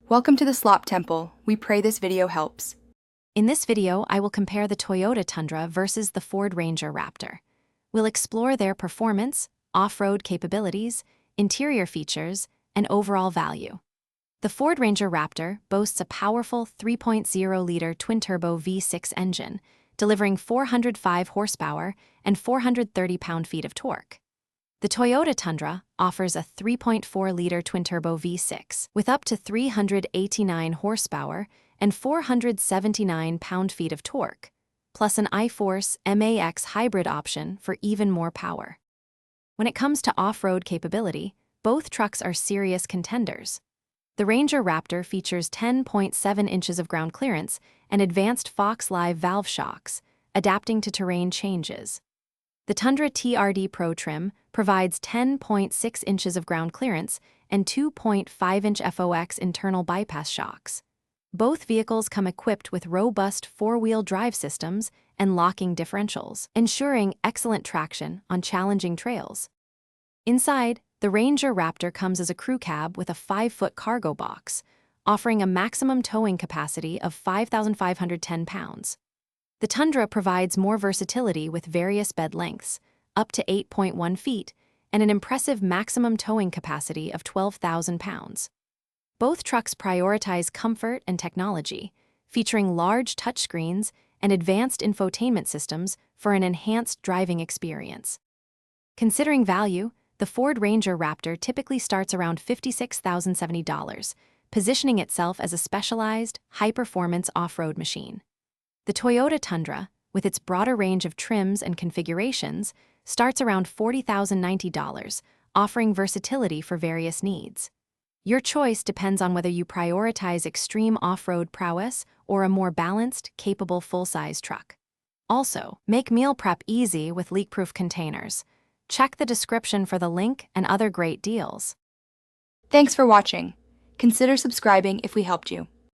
Welcome to the Slop Temple. We pray this video helps. In this video, I will compare the Toyota Tundra versus the Ford Ranger Raptor. We'll explore their performance, off-road capabilities, interior features, and overall value. The Ford Ranger Raptor boasts a powerful 3.0-liter twin-turbo V6 engine, delivering 405 horsepower and 430 pound-feet of torque. The Toyota Tundra offers a 3.4-liter twin-turbo V6 with up to 389 horsepower and 479 pound-feet of torque, plus an iForce MAX hybrid option for even more power. When it comes to off-road capability, both trucks are serious contenders. The Ranger Raptor features 10.7 inches of ground clearance and advanced Fox Live valve shocks, adapting to terrain changes. The Tundra TRD Pro trim provides 10.6 inches of ground clearance and 2.5-inch FOX internal bypass shocks. Both vehicles come equipped with robust four-wheel drive systems and locking differentials, ensuring excellent traction on challenging trails. Inside, the Ranger Raptor comes as a crew cab with a 5-foot cargo box, offering a maximum towing capacity of 5,510 pounds. The Tundra provides more versatility with various bed lengths, up to 8.1 feet, and an impressive maximum towing capacity of 12,000 pounds. Both trucks prioritize comfort and technology, featuring large touchscreens and advanced infotainment systems for an enhanced driving experience. Considering value, the Ford Ranger Raptor typically starts around $56,070, positioning itself as a specialized, high-performance off-road machine. The Toyota Tundra, with its broader range of trims and configurations, starts around $40,090, offering versatility for various needs. Your choice depends on whether you prioritize extreme off-road prowess or a more balanced, capable full-size truck. Also, make meal prep easy with leak-proof containers. Check the description for the link and other great deals. Thanks for watching. Consider subscribing if we helped you.